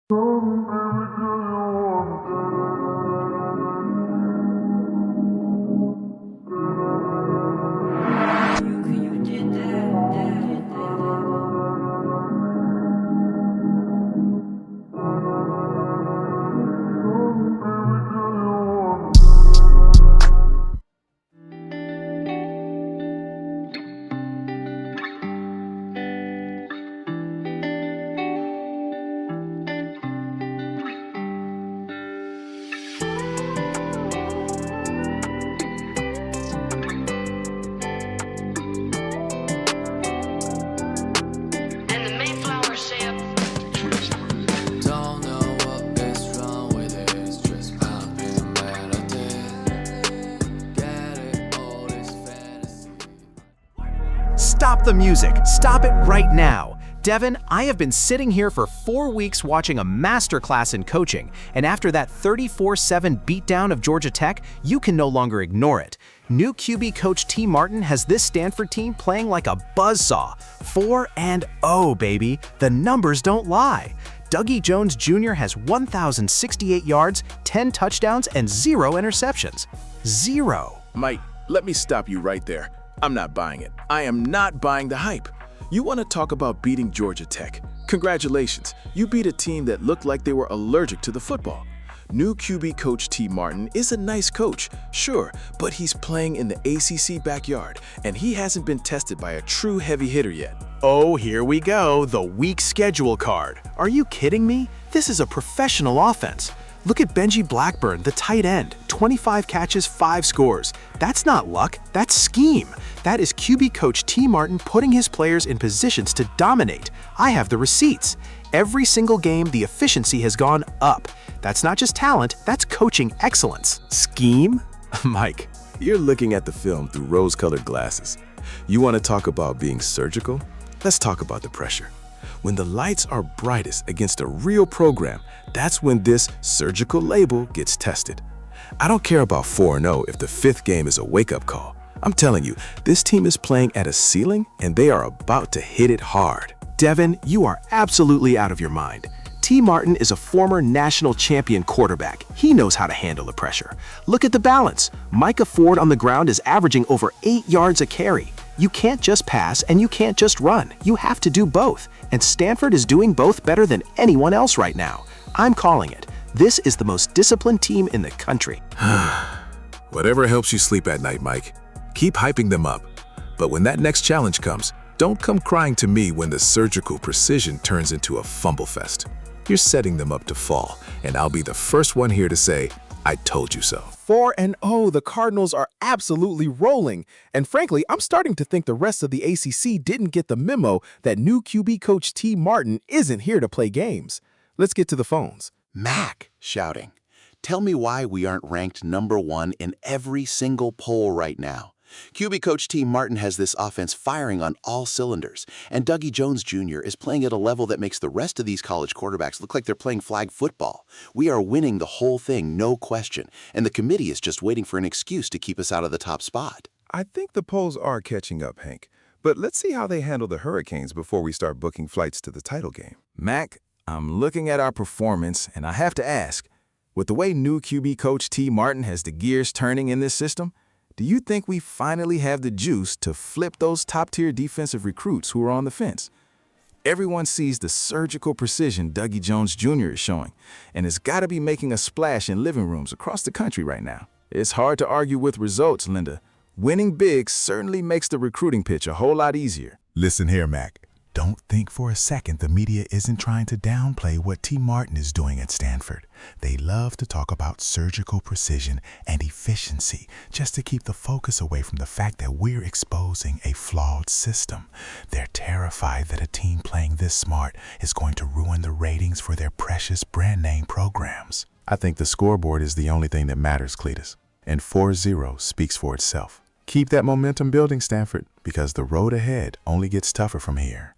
Stop the music. Stop it right now. Devin, I have been sitting here for 4 weeks watching a masterclass in coaching, and after that 34-7 beatdown of Georgia Tech, you can no longer ignore it. New QB coach T. Martin has this Stanford team playing like a buzzsaw. 4-0, baby. The numbers don't lie. Dougie Jones Jr. has 1,068 yards, 10 touchdowns, and 0 interceptions. 0. Mike, let me stop you right there. I'm not buying it. I am not buying the hype. You want to talk about beating Georgia Tech? Congratulations, you beat a team that looked like they were allergic to the football. New QB coach T. Martin is a nice coach, sure, but he's playing in the ACC backyard, and he hasn't been tested by a true heavy hitter yet. Oh, here we go, the week schedule card. Are you kidding me? This is a professional offense. Look at Benji Blackburn, the tight end. 25 catches, 5 scores. That's not luck, that's scheme. That is QB coach T. Martin putting his players in positions to dominate. I have the receipts. Every single game, the efficiency has gone up. That's not just talent, that's coaching excellence. Scheme? Mike, you're looking at the film through rose-colored glasses. You want to talk about being surgical? Let's talk about the pressure. When the lights are brightest against a real program, that's when this surgical label gets tested. I don't care about 4-0 if the 5th game is a wake-up call. I'm telling you, this team is playing at a ceiling and they are about to hit it hard. Devin, you are absolutely out of your mind. T. Martin is a former national champion quarterback. He knows how to handle the pressure. Look at the balance. Micah Ford on the ground is averaging over 8 yards a carry. You can't just pass and you can't just run. You have to do both. And Stanford is doing both better than anyone else right now. I'm calling it. This is the most disciplined team in the country. Whatever helps you sleep at night, Mike. Keep hyping them up. But when that next challenge comes, don't come crying to me when the surgical precision turns into a fumble fest. You're setting them up to fall, and I'll be the first one here to say, I told you so. 4-0, the Cardinals are absolutely rolling. And frankly, I'm starting to think the rest of the ACC didn't get the memo that new QB coach T. Martin isn't here to play games. Let's get to the phones. Mac shouting, tell me why we aren't ranked #1 in every single poll right now. QB coach T. Martin has this offense firing on all cylinders, and Dougie Jones Jr. is playing at a level that makes the rest of these college quarterbacks look like they're playing flag football. We are winning the whole thing, no question, and the committee is just waiting for an excuse to keep us out of the top spot. I think the polls are catching up, Hank, but let's see how they handle the Hurricanes before we start booking flights to the title game. Mac, I'm looking at our performance, and I have to ask, with the way new QB coach T. Martin has the gears turning in this system, do you think we finally have the juice to flip those top-tier defensive recruits who are on the fence? Everyone sees the surgical precision Dougie Jones Jr. is showing, and it's got to be making a splash in living rooms across the country right now. It's hard to argue with results, Linda. Winning big certainly makes the recruiting pitch a whole lot easier. Listen here, Mac. Don't think for a second the media isn't trying to downplay what T. Martin is doing at Stanford. They love to talk about surgical precision and efficiency just to keep the focus away from the fact that we're exposing a flawed system. They're terrified that a team playing this smart is going to ruin the ratings for their precious brand name programs. I think the scoreboard is the only thing that matters, Cletus, and 4-0 speaks for itself. Keep that momentum building, Stanford, because the road ahead only gets tougher from here.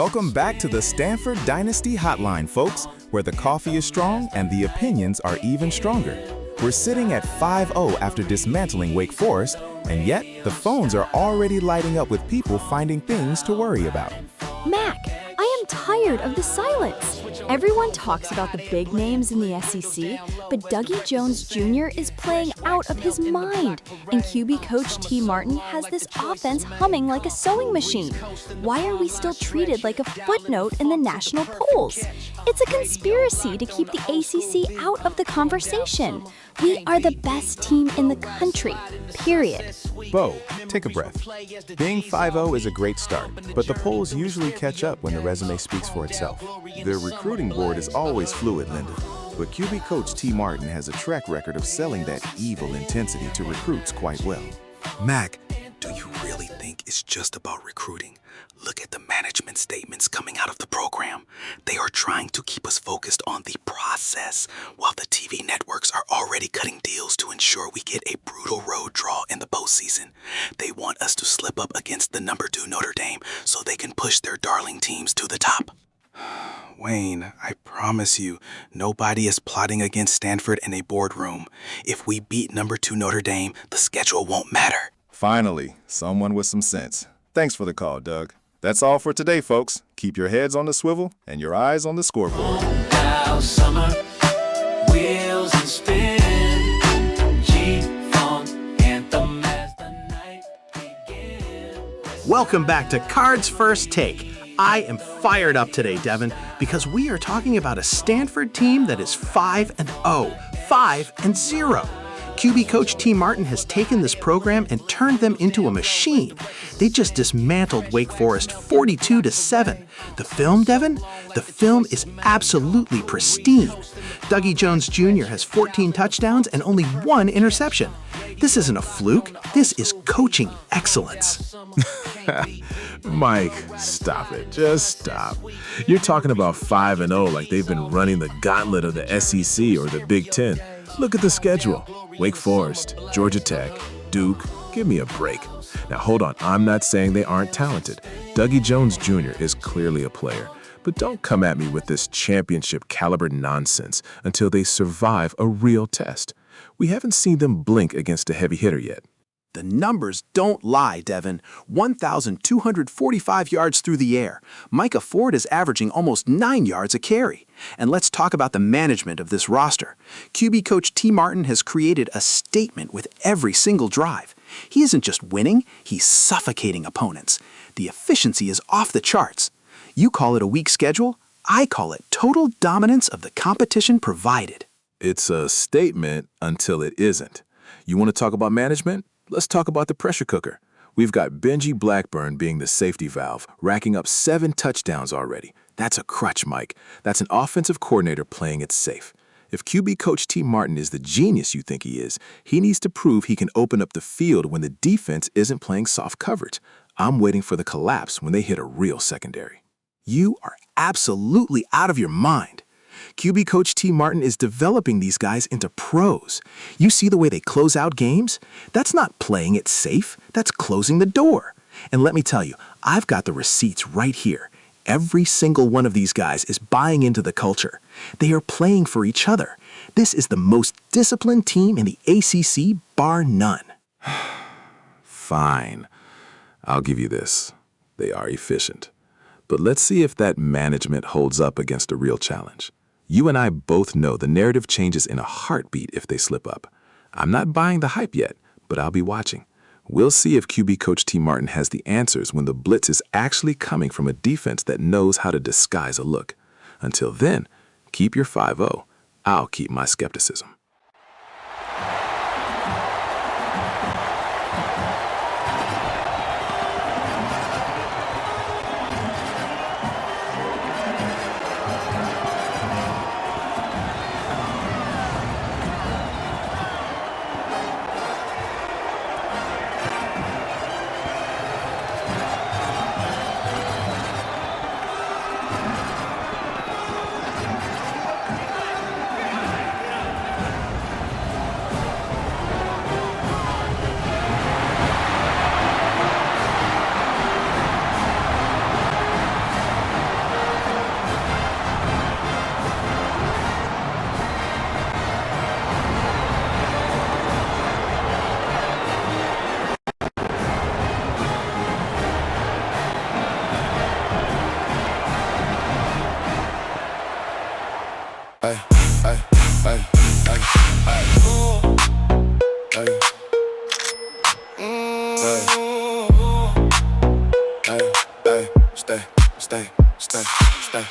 Welcome back to the Stanford Dynasty Hotline, folks, where the coffee is strong and the opinions are even stronger. We're sitting at 5-0 after dismantling Wake Forest, and yet the phones are already lighting up with people finding things to worry about. Mac, I am tired of the silence. Everyone talks about the big names in the SEC, but Dougie Jones Jr. is playing out of his mind, and QB coach T. Martin has this offense humming like a sewing machine. Why are we still treated like a footnote in the national polls? It's a conspiracy to keep the ACC out of the conversation. We are the best team in the country, period. Bo, take a breath. Being 5-0 is a great start, but the polls usually catch up when the resume speaks for itself. Their recruiting board is always fluid, Linda, but QB coach T. Martin has a track record of selling that evil intensity to recruits quite well. Mac, do you really think it's just about recruiting? Look at the management statements coming out of the program. They are trying to keep us focused on the process, while the TV networks are already cutting deals to ensure we get a brutal road draw in the postseason. They want us to slip up against the number 2 Notre Dame so they can push their darling teams to the top. Wayne, I promise you, nobody is plotting against Stanford in a boardroom. If we beat number 2 Notre Dame, the schedule won't matter. Finally, someone with some sense. Thanks for the call, Doug. That's all for today, folks. Keep your heads on the swivel and your eyes on the scoreboard. Summer, wheels and spin, G-Funk anthem as the night begins. Welcome back to Cards First Take. I am fired up today, Devin, because we are talking about a Stanford team that is 5-0, 5-0. QB coach T. Martin has taken this program and turned them into a machine. They just dismantled Wake Forest 42-7. The film, Devin? The film is absolutely pristine. Dougie Jones Jr. has 14 touchdowns and only 1 interception. This isn't a fluke. This is coaching excellence. Mike, stop it. Just stop. You're talking about 5-0 like they've been running the gauntlet of the SEC or the Big Ten. Look at the schedule. Wake Forest, Georgia Tech, Duke. Give me a break. Now hold on, I'm not saying they aren't talented. Dougie Jones Jr. is clearly a player. But don't come at me with this championship caliber nonsense until they survive a real test. We haven't seen them blink against a heavy hitter yet. The numbers don't lie, Devin. 1,245 yards through the air. Micah Ford is averaging almost 9 yards a carry. And let's talk about the management of this roster. QB coach T. Martin has created a statement with every single drive. He isn't just winning, he's suffocating opponents. The efficiency is off the charts. You call it a weak schedule, I call it total dominance of the competition provided. It's a statement until it isn't. You want to talk about management? Let's talk about the pressure cooker. We've got Benji Blackburn being the safety valve, racking up 7 touchdowns already. That's a crutch, Mike. That's an offensive coordinator playing it safe. If QB coach T. Martin is the genius you think he is, he needs to prove he can open up the field when the defense isn't playing soft coverage. I'm waiting for the collapse when they hit a real secondary. You are absolutely out of your mind. QB coach T. Martin is developing these guys into pros. You see the way they close out games? That's not playing it safe. That's closing the door. And let me tell you, I've got the receipts right here. Every single one of these guys is buying into the culture. They are playing for each other. This is the most disciplined team in the ACC, bar none. Fine. I'll give you this. They are efficient. But let's see if that management holds up against a real challenge. You and I both know the narrative changes in a heartbeat if they slip up. I'm not buying the hype yet, but I'll be watching. We'll see if QB coach T. Martin has the answers when the blitz is actually coming from a defense that knows how to disguise a look. Until then, keep your 5-0. I'll keep my skepticism. Ay, ay, ay. Ay. Ay, ay, stay, stay, stay, stay.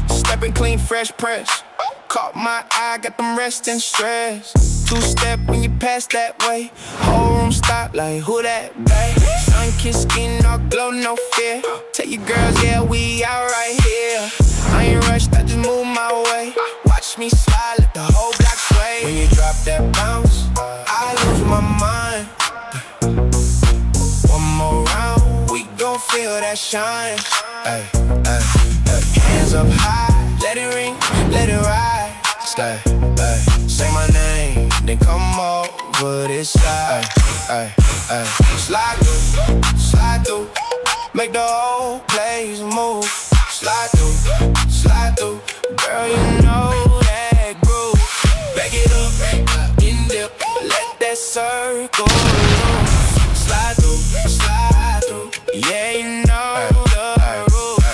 Stepping clean, fresh press. Caught my eye, got them resting stress. Two-step when you pass that way. Whole room stop like, who that, babe? Sun-kissed skin, all glow, no fear. Tell your girls, yeah, we out right here. I ain't rushed, I just move my way. Watch me slide, let the whole block sway. When you drop that bounce, I lose my mind. One more round, we gon' feel that shine. Ay, ay, ay. Hands up high, let it ring, let it ride. Stay, ay. Say my name, then come over this side. Ay, ay, ay. Slide through, make the whole place move. Slide through, girl, you know that groove. Back it up, in dip, let that circle loose. Slide through, yeah, you know the rules.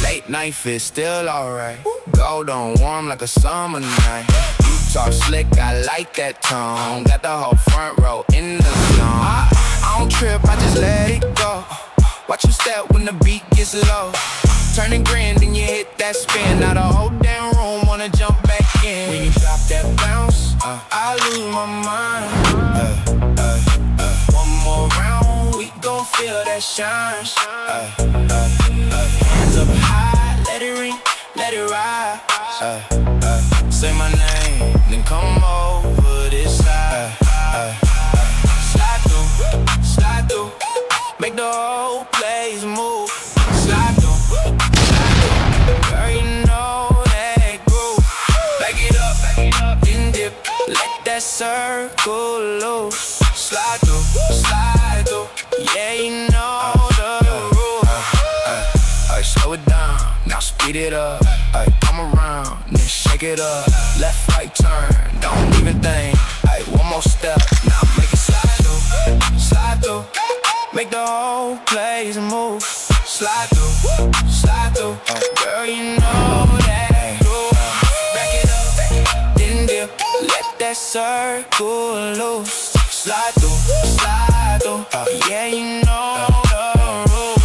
Late night fit still alright. Gold on warm like a summer night. You talk slick, I like that tone. Got the whole front row in the zone. I don't trip, I just let it go. Watch you step when the beat gets low. Turning grand, then you hit that spin. Now the whole damn room wanna jump back in. When you drop that bounce, I lose my mind. One more round, we gon' feel that shine. Hands up high, let it ring, let it ride. Say my name, then come over this side. Slide through, make the whole place move. Slide through, girl, you know that groove. Back it up, then dip, let that circle loose. Slide through, yeah, you know the rules. Slow it down, now speed it up. Come around, then shake it up. Left, right, turn, don't even think. One more step, now make it slide through, make the whole place move. Slide through, girl, you know that groove. Back it up, then dip, let that circle loose. Slide through, yeah, you know the rules.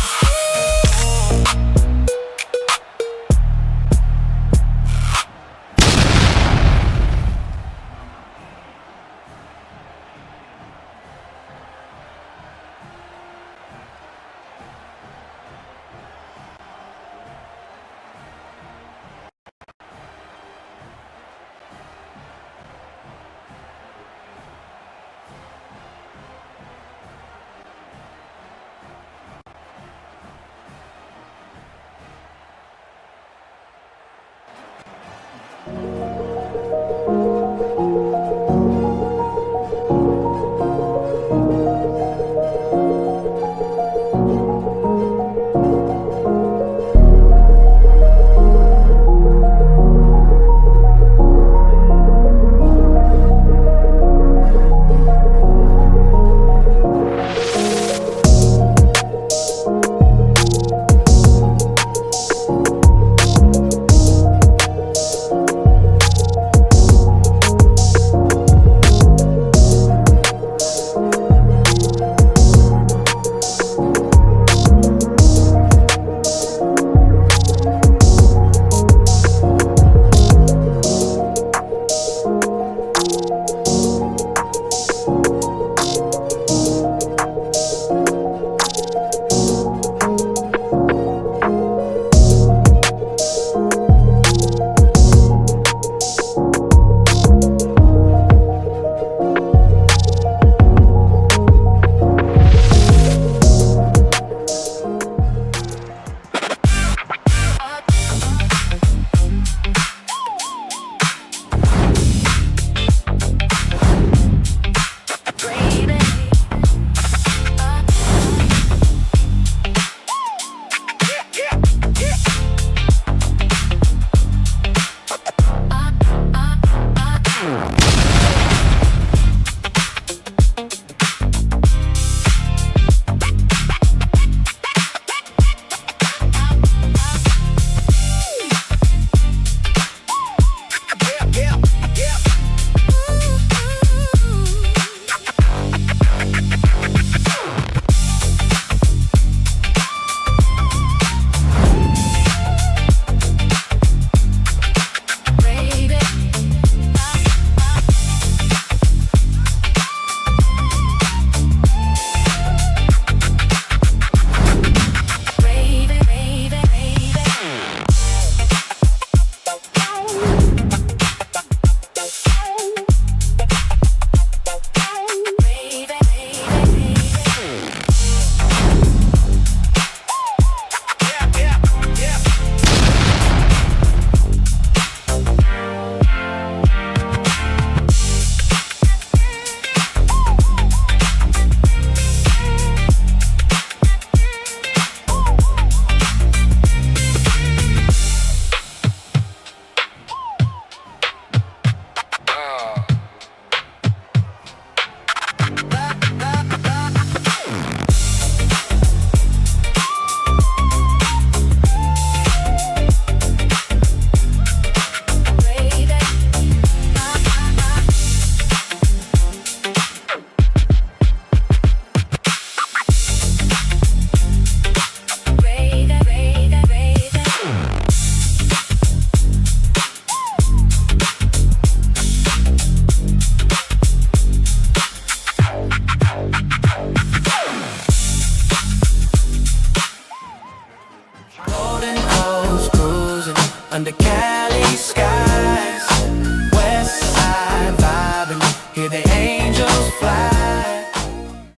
under Cali sky.